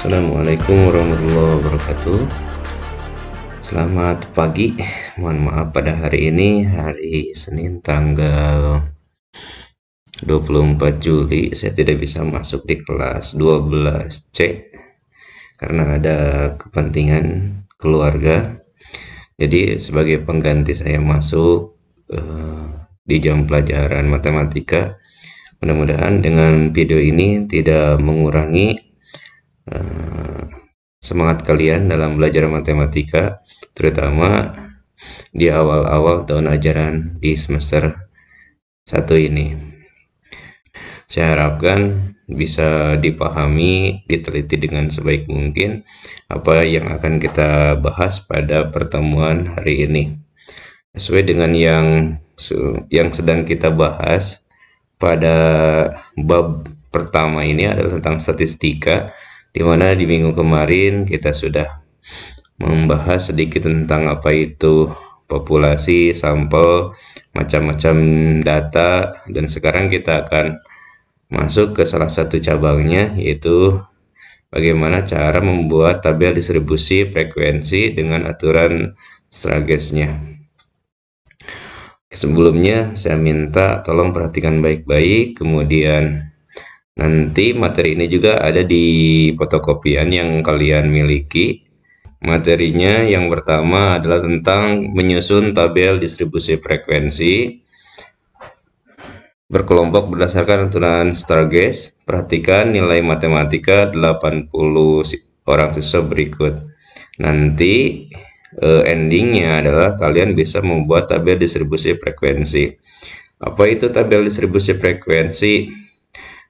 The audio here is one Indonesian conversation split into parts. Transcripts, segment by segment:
Assalamualaikum warahmatullahi wabarakatuh. Selamat pagi. Mohon maaf pada hari ini, hari Senin tanggal 24 Juli, saya tidak bisa masuk di kelas 12C karena ada kepentingan keluarga. Jadi sebagai pengganti saya masuk di jam pelajaran matematika. Mudah-mudahan dengan video ini tidak mengurangi semangat kalian dalam belajar matematika, terutama di awal-awal tahun ajaran di semester 1 ini. Saya harapkan bisa dipahami, diteliti dengan sebaik mungkin apa yang akan kita bahas pada pertemuan hari ini. Sesuai dengan yang sedang kita bahas pada bab pertama ini adalah tentang statistika, di mana di minggu kemarin kita sudah membahas sedikit tentang apa itu populasi, sampel, macam-macam data, dan sekarang kita akan masuk ke salah satu cabangnya, yaitu bagaimana cara membuat tabel distribusi frekuensi dengan aturan Stargate-nya. Sebelumnya saya minta tolong perhatikan baik-baik, kemudian nanti materi ini juga ada di fotokopian yang kalian miliki. Materinya yang pertama adalah tentang menyusun tabel distribusi frekuensi berkelompok berdasarkan aturan Stargate. Perhatikan nilai matematika 80 orang siswa berikut. Nanti endingnya adalah kalian bisa membuat tabel distribusi frekuensi. Apa itu tabel distribusi frekuensi?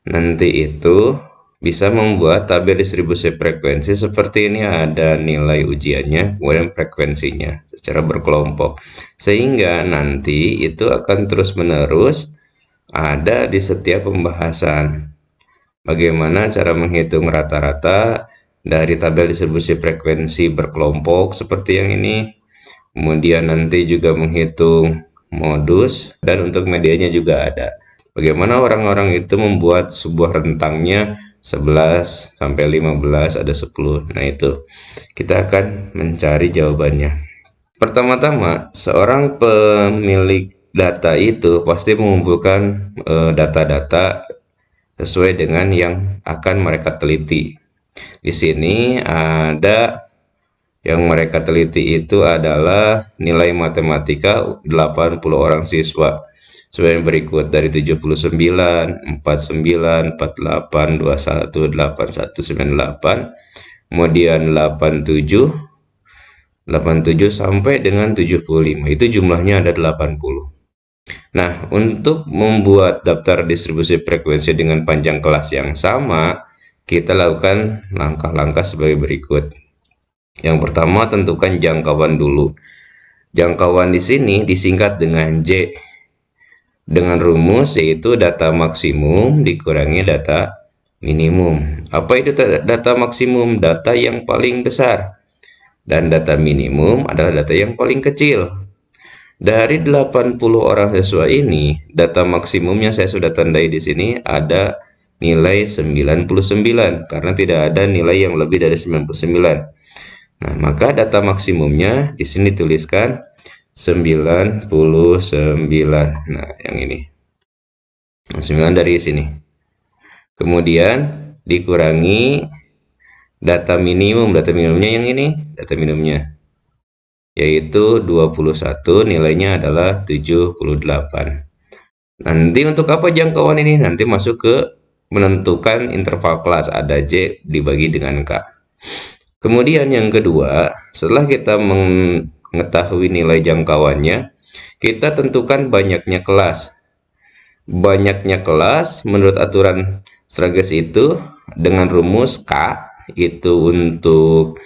Nanti itu bisa membuat tabel distribusi frekuensi seperti ini, ada nilai ujiannya, kemudian frekuensinya secara berkelompok, sehingga nanti itu akan terus-menerus ada di setiap pembahasan. Bagaimana cara menghitung rata-rata dari tabel distribusi frekuensi berkelompok seperti yang ini, kemudian nanti juga menghitung modus, dan untuk medianya juga ada. Bagaimana orang-orang itu membuat sebuah rentangnya 11 sampai 15, ada 10. Nah, itu kita akan mencari jawabannya. Pertama-tama, seorang pemilik data itu pasti mengumpulkan data-data sesuai dengan yang akan mereka teliti. Di sini ada yang mereka teliti itu adalah nilai matematika 80 orang siswa. Sesuai berikut dari 79, 49, 48, 21, 81, 98, kemudian 87 sampai dengan 75. Itu jumlahnya ada 80. Nah, untuk membuat daftar distribusi frekuensi dengan panjang kelas yang sama, kita lakukan langkah-langkah sebagai berikut. Yang pertama, tentukan jangkauan dulu. Jangkauan di sini disingkat dengan J, dengan rumus yaitu data maksimum dikurangi data minimum. Apa itu data maksimum? Data yang paling besar. Dan data minimum adalah data yang paling kecil. Dari 80 orang siswa ini, data maksimumnya saya sudah tandai di sini ada nilai 99 karena tidak ada nilai yang lebih dari 99. Nah, maka data maksimumnya di sini tuliskan 99. Nah, yang ini 9 dari sini. Kemudian dikurangi data minimum. Data minimumnya yang ini, data minimumnya yaitu 21, nilainya adalah 78. Nanti untuk apa jangkauan ini? Nanti masuk ke menentukan interval kelas, ada J dibagi dengan K. Kemudian yang kedua, setelah kita mengetahui nilai jangkauannya, kita tentukan banyaknya kelas. Banyaknya kelas menurut aturan Stargate itu dengan rumus K itu untuk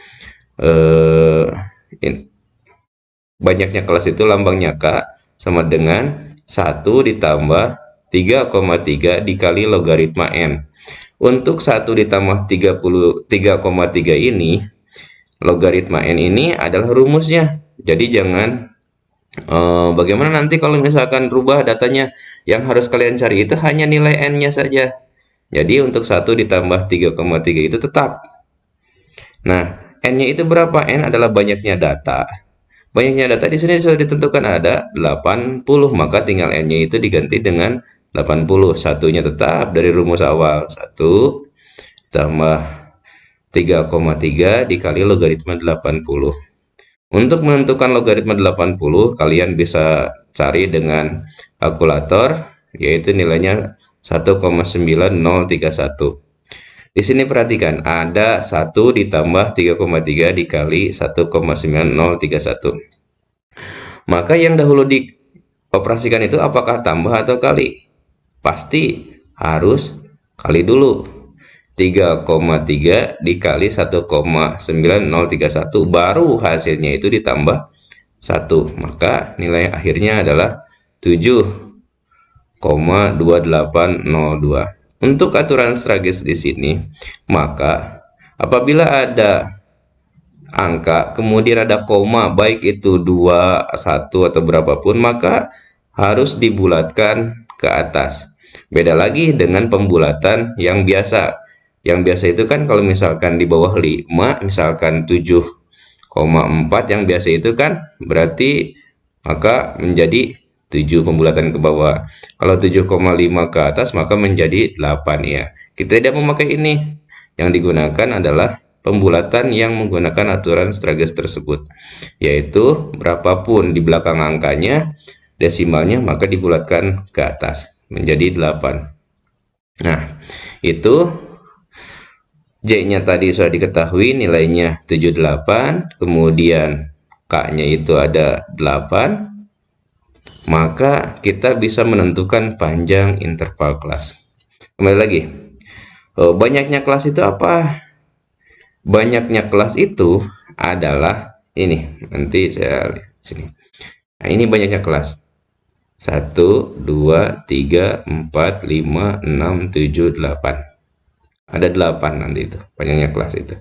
banyaknya kelas itu lambangnya K sama dengan 1 ditambah 3,3 dikali logaritma N. Untuk 1 ditambah 3,3 ini, logaritma N ini adalah rumusnya. Jadi jangan bagaimana nanti kalau misalkan rubah datanya, yang harus kalian cari itu hanya nilai N-nya saja. Jadi untuk 1 ditambah 3,3 itu tetap. Nah, N-nya itu berapa? N adalah banyaknya data. Banyaknya data di sini sudah ditentukan ada 80, maka tinggal N-nya itu diganti dengan 80. Satunya tetap dari rumus awal. 1 tambah 3,3 dikali logaritma 80. Untuk menentukan logaritma 80, kalian bisa cari dengan kalkulator, yaitu nilainya 1,9031. Di sini perhatikan, ada 1 ditambah 3,3 dikali 1,9031. Maka yang dahulu dioperasikan itu apakah tambah atau kali? Pasti harus kali dulu. 3,3 dikali 1,9031 baru hasilnya itu ditambah 1. Maka nilai akhirnya adalah 7,2802. Untuk aturan Stargate di sini, maka apabila ada angka kemudian ada koma, baik itu 2, 1 atau berapapun, maka harus dibulatkan ke atas. Beda lagi dengan pembulatan yang biasa. Yang biasa itu kan kalau misalkan di bawah 5, misalkan 7,4, yang biasa itu kan berarti maka menjadi 7 pembulatan ke bawah. Kalau 7,5 ke atas maka menjadi 8 ya. Kita tidak memakai ini. Yang digunakan adalah pembulatan yang menggunakan aturan Stargate tersebut, yaitu berapapun di belakang angkanya desimalnya maka dibulatkan ke atas menjadi 8. Nah, itu J-nya tadi sudah diketahui nilainya 78, kemudian K-nya itu ada 8, maka kita bisa menentukan panjang interval kelas. Kembali lagi, banyaknya kelas itu apa? Banyaknya kelas itu adalah ini, nanti saya lihat sini. Nah, ini banyaknya kelas. 1, 2, 3, 4, 5, 6, 7, 8. Ada 8 nanti itu, banyaknya kelas itu.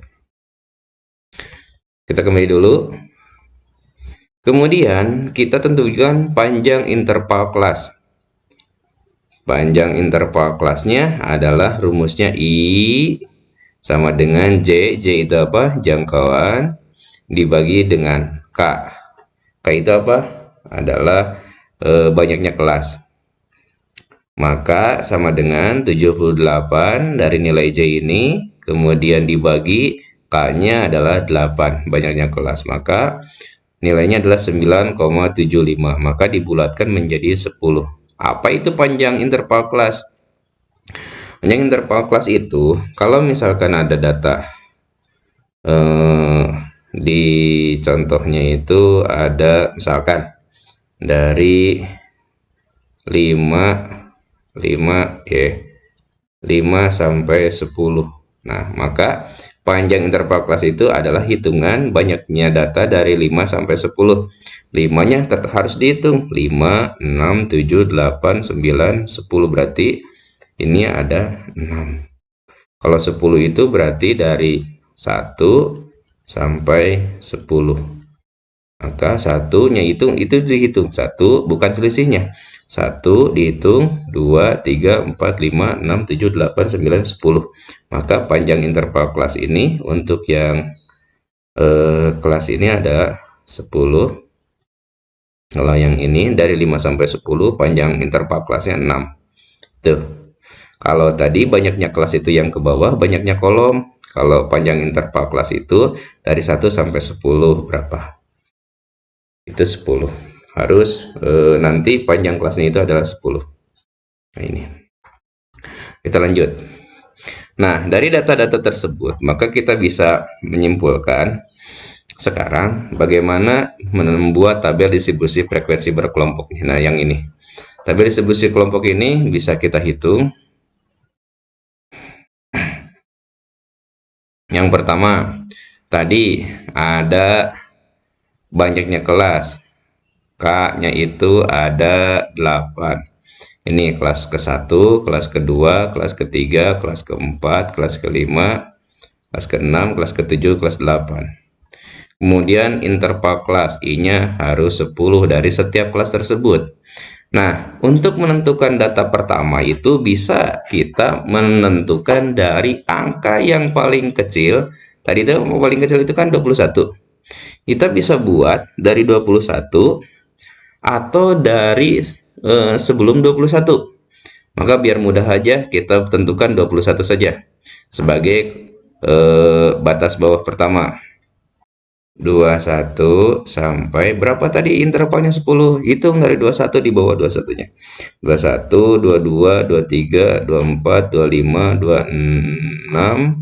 Kita kembali dulu. Kemudian kita tentukan panjang interval kelas. Panjang interval kelasnya adalah rumusnya I sama dengan J. J itu apa? Jangkauan dibagi dengan K. K itu apa? Adalah banyaknya kelas. Maka sama dengan 78 dari nilai J ini, kemudian dibagi K-nya adalah 8, banyaknya kelas. Maka nilainya adalah 9,75. Maka dibulatkan menjadi 10. Apa itu panjang interval kelas? Panjang interval kelas itu, kalau misalkan ada data di contohnya itu ada misalkan dari 5 sampai 10. Nah, maka panjang interval kelas itu adalah hitungan banyaknya data dari 5 sampai 10. 5-nya tetap harus dihitung. 5, 6, 7, 8, 9, 10, berarti ini ada 6. Kalau 10 itu berarti dari 1 sampai 10. Maka satunya itu dihitung. 1 bukan selisihnya. 1 dihitung, 2, 3, 4, 5, 6, 7, 8, 9, 10. Maka panjang interval kelas ini untuk yang kelas ini ada 10. Kalau yang ini dari 5 sampai 10 panjang interval kelasnya 6. Tuh. Kalau tadi banyaknya kelas itu yang ke bawah, banyaknya kolom. Kalau panjang interval kelas itu dari 1 sampai 10 berapa? Itu 10. Harus nanti panjang kelasnya itu adalah 10. Nah, ini. Kita lanjut. Nah, dari data-data tersebut, maka kita bisa menyimpulkan sekarang bagaimana membuat tabel distribusi frekuensi berkelompok. Nah, yang ini. Tabel distribusi kelompok ini bisa kita hitung. Yang pertama, tadi ada banyaknya kelas. K-nya itu ada 8. Ini kelas ke-1, kelas ke-2, kelas ke-3, kelas ke-4, kelas ke-5, kelas ke-6, kelas ke-7, kelas 8. Kemudian interval kelas I-nya harus 10 dari setiap kelas tersebut. Nah, untuk menentukan data pertama itu bisa kita menentukan dari angka yang paling kecil Tadi itu paling kecil itu kan 21. Kita bisa buat dari 21 atau dari sebelum 21. Maka biar mudah aja kita tentukan 21 saja sebagai batas bawah pertama. 21 sampai berapa tadi intervalnya 10? Hitung dari 21 di bawah 21-nya. 21, 22, 23, 24, 25, 26,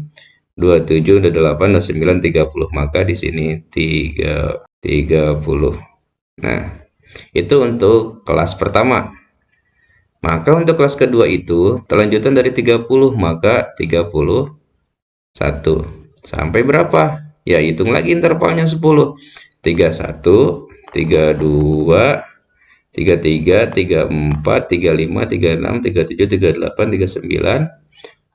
27, 28, 29, 30. Maka di sini 30. Nah, itu untuk kelas pertama. Maka untuk kelas kedua itu lanjutan dari 30, maka 31 sampai berapa? Ya, hitung lagi intervalnya 10. 31, 32, 33, 34, 35, 36, 37, 38, 39,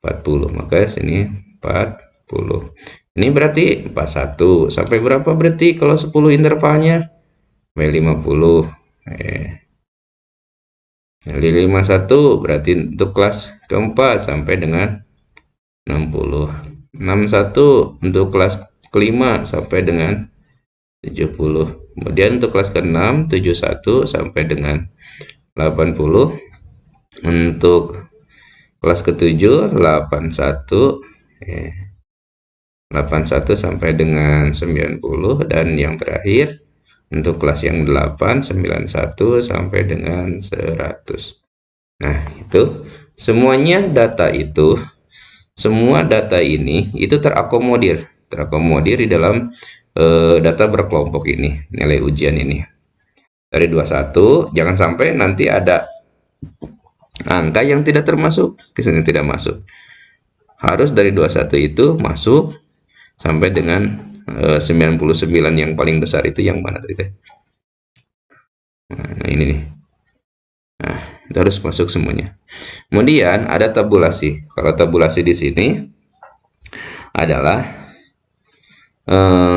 40. Maka sini 40. Ini berarti 41 sampai berapa berarti kalau 10 intervalnya? 50. Dari 51 berarti untuk kelas keempat sampai dengan 60. 61 untuk kelas kelima sampai dengan 70. Kemudian untuk kelas ke-6 71 sampai dengan 80. Untuk kelas ke-7 81 81 sampai dengan 90, dan yang terakhir untuk kelas yang 8 91 sampai dengan 100. Nah, itu semuanya data itu, semua data ini itu terakomodir di dalam data berkelompok ini, nilai ujian ini. Dari 21, jangan sampai nanti ada angka yang tidak termasuk, kesini tidak masuk. Harus dari 21 itu masuk sampai dengan 99 yang paling besar itu yang mana tadi? Nah, ini nih. Nah, itu harus masuk semuanya. Kemudian ada tabulasi. Kalau tabulasi di sini adalah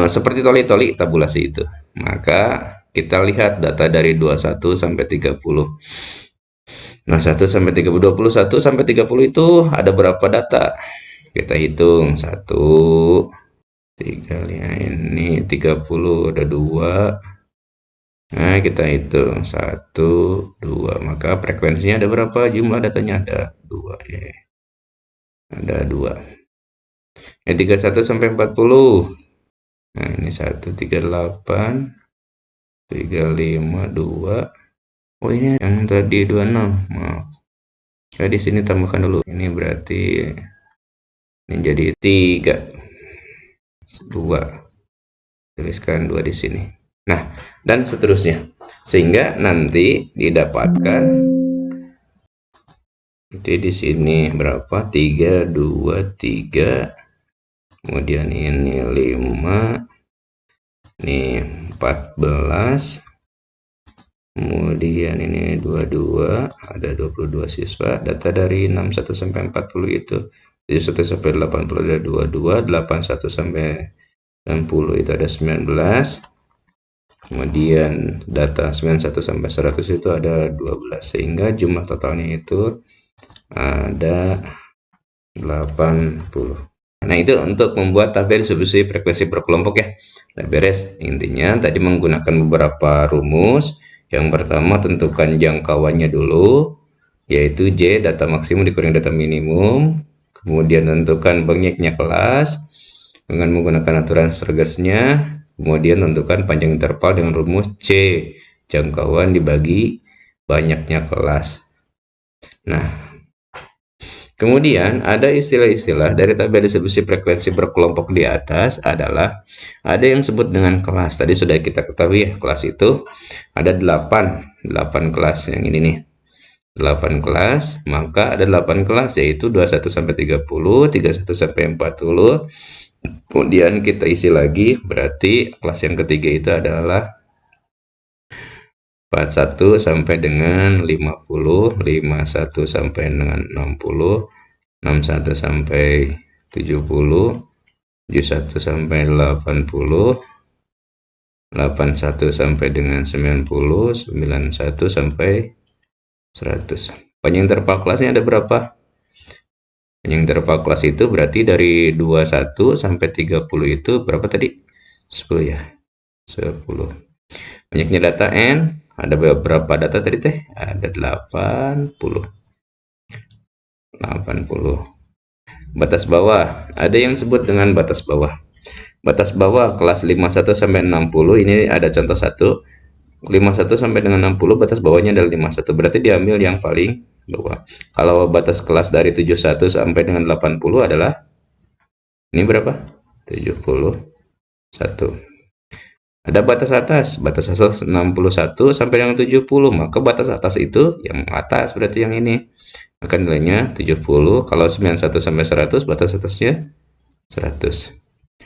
seperti toli-toli tabulasi itu. Maka kita lihat data dari 21 sampai 30. Nah, 1 sampai 30, 21 sampai 30 itu ada berapa data? Kita hitung 1, 3, ini 30, ada 2. Nah, kita hitung 1, 2. Maka frekuensinya ada berapa? Jumlah datanya ada 2 ya. Ada 2. Yang 31 sampai 40. Nah, ini 1, 38, 35, 2. Oh, ini yang tadi 26. Maaf. Ya, di sini tambahkan dulu. Ini berarti ini jadi 3. 2. Tuliskan 2 di sini. Nah, dan seterusnya. Sehingga nanti didapatkan di sini berapa? 3, 2, 3. Kemudian ini 5. Ini 14. Kemudian ini 22, ada 22 siswa. Data dari 61 sampai 40 itu 71 sampai 80 ada 22, 81 sampai 90 itu ada 19. Kemudian data 91 sampai 100 itu ada 12, sehingga jumlah totalnya itu ada 80. Nah, itu untuk membuat tabel distribusi frekuensi berkelompok ya. Nah, beres. Intinya tadi menggunakan beberapa rumus. Yang pertama, tentukan jangkauannya dulu, yaitu J, data maksimum dikurangi data minimum. Kemudian tentukan banyaknya kelas dengan menggunakan aturan Sturgesnya. Kemudian tentukan panjang interval dengan rumus C, jangkauan dibagi banyaknya kelas. Nah, kemudian ada istilah-istilah dari tabel distribusi frekuensi berkelompok di atas adalah ada yang disebut dengan kelas. Tadi sudah kita ketahui ya, kelas itu ada 8 kelas yang ini nih. 8 kelas, maka ada 8 kelas yaitu 21 sampai 30, 31 sampai 40. Kemudian kita isi lagi, berarti kelas yang ketiga itu adalah 41 sampai dengan 50, 51 sampai dengan 60, 61 sampai 70, 71 sampai 80, 81 sampai dengan 90, 91 sampai 100. Panjang interval kelasnya ada berapa? Panjang interval kelas itu berarti dari 21 sampai 30 itu berapa tadi? 10 ya. 10. Banyaknya data N, ada berapa data tadi teh? Ada 80. 80. Batas bawah, ada yang disebut dengan batas bawah. Batas bawah kelas 51 sampai 60, ini ada contoh satu. 51 sampai dengan 60, batas bawahnya adalah 51, berarti diambil yang paling bawah. Kalau batas kelas dari 71 sampai dengan 80 adalah ini berapa? 71. Ada batas atas 61 sampai dengan 70, maka batas atas itu yang atas berarti yang ini. Maka nilainya 70. Kalau 91 sampai 100, batas atasnya 100.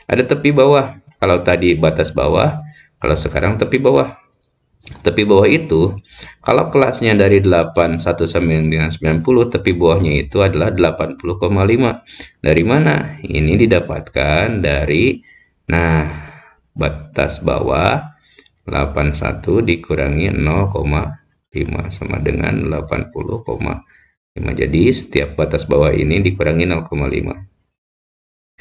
Ada tepi bawah. Kalau tadi batas bawah, kalau sekarang tepi bawah. Tepi bawah itu, kalau kelasnya dari 81 sampai dengan 90, tepi bawahnya itu adalah 80,5. Dari mana? Ini didapatkan dari, nah, batas bawah 81 dikurangi 0,5 sama dengan 80,5. Jadi setiap batas bawah ini dikurangi 0,5.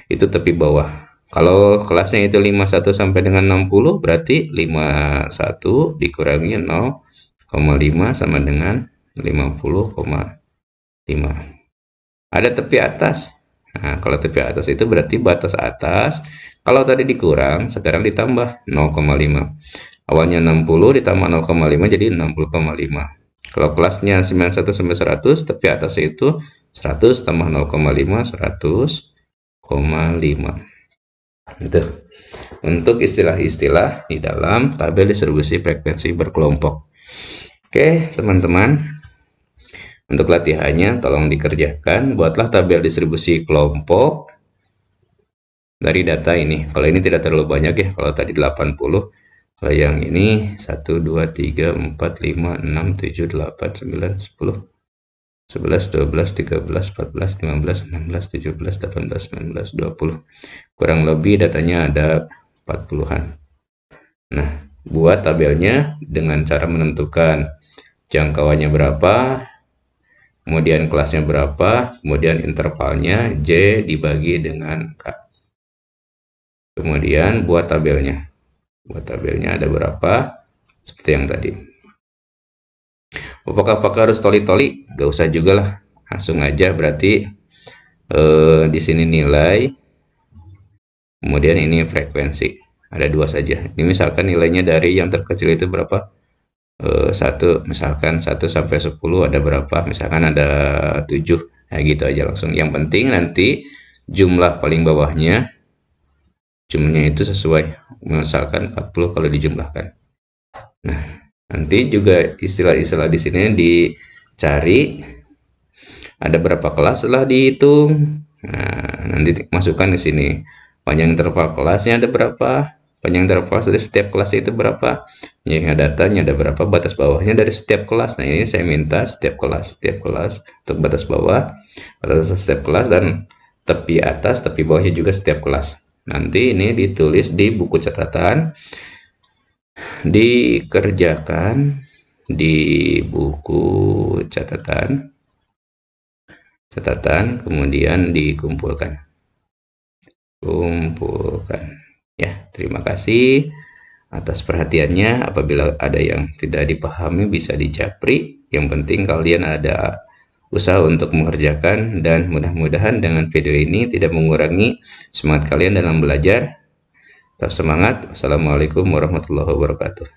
Itu tepi bawah. Kalau kelasnya itu 51 sampai dengan 60, berarti 51 dikurangi 0,5 sama dengan 50,5. Ada tepi atas. Nah, kalau tepi atas itu berarti batas atas. Kalau tadi dikurang, sekarang ditambah 0,5. Awalnya 60 ditambah 0,5 jadi 60,5. Kalau kelasnya 91 sampai 100, tepi atas itu 100 tambah 0,5, 100,5. Itu untuk istilah-istilah di dalam tabel distribusi frekuensi berkelompok. Oke, teman-teman, untuk latihannya tolong dikerjakan. Buatlah tabel distribusi kelompok dari data ini. Kalau ini tidak terlalu banyak ya, kalau tadi 80. Kalau yang ini 1, 2, 3, 4, 5, 6, 7, 8, 9, 10, 11, 12, 13, 14, 15, 16, 17, 18, 19, 20. Kurang lebih datanya ada 40-an. Nah, buat tabelnya dengan cara menentukan jangkauannya berapa, kemudian kelasnya berapa, kemudian intervalnya J dibagi dengan K. Kemudian buat tabelnya. Buat tabelnya ada berapa, seperti yang tadi. Apakah harus toli-toli? Gak usah juga lah, langsung aja. Berarti di sini nilai, kemudian ini frekuensi. Ada dua saja. Ini misalkan nilainya dari yang terkecil itu berapa? 1, misalkan 1 sampai 10 ada berapa? Misalkan ada 7. Nah, gitu aja langsung. Yang penting nanti jumlah paling bawahnya, jumlahnya itu sesuai. Misalkan 40 kalau dijumlahkan. Nah, nanti juga istilah-istilah di sini dicari ada berapa kelas setelah dihitung. Nah, nanti masukkan di sini panjang interval kelasnya ada berapa, panjang interval dari setiap kelas itu berapa, yang datanya ada berapa, batas bawahnya dari setiap kelas. Nah, ini saya minta setiap kelas untuk batas bawah, batas setiap kelas, dan tepi atas, tepi bawahnya juga setiap kelas. Nanti ini ditulis di buku catatan, dikerjakan di buku catatan, kemudian dikumpulkan. Ya, terima kasih atas perhatiannya. Apabila ada yang tidak dipahami bisa dijapri. Yang penting kalian ada usaha untuk mengerjakan, dan mudah-mudahan dengan video ini tidak mengurangi semangat kalian dalam belajar. Tetap semangat. Wassalamualaikum warahmatullahi wabarakatuh.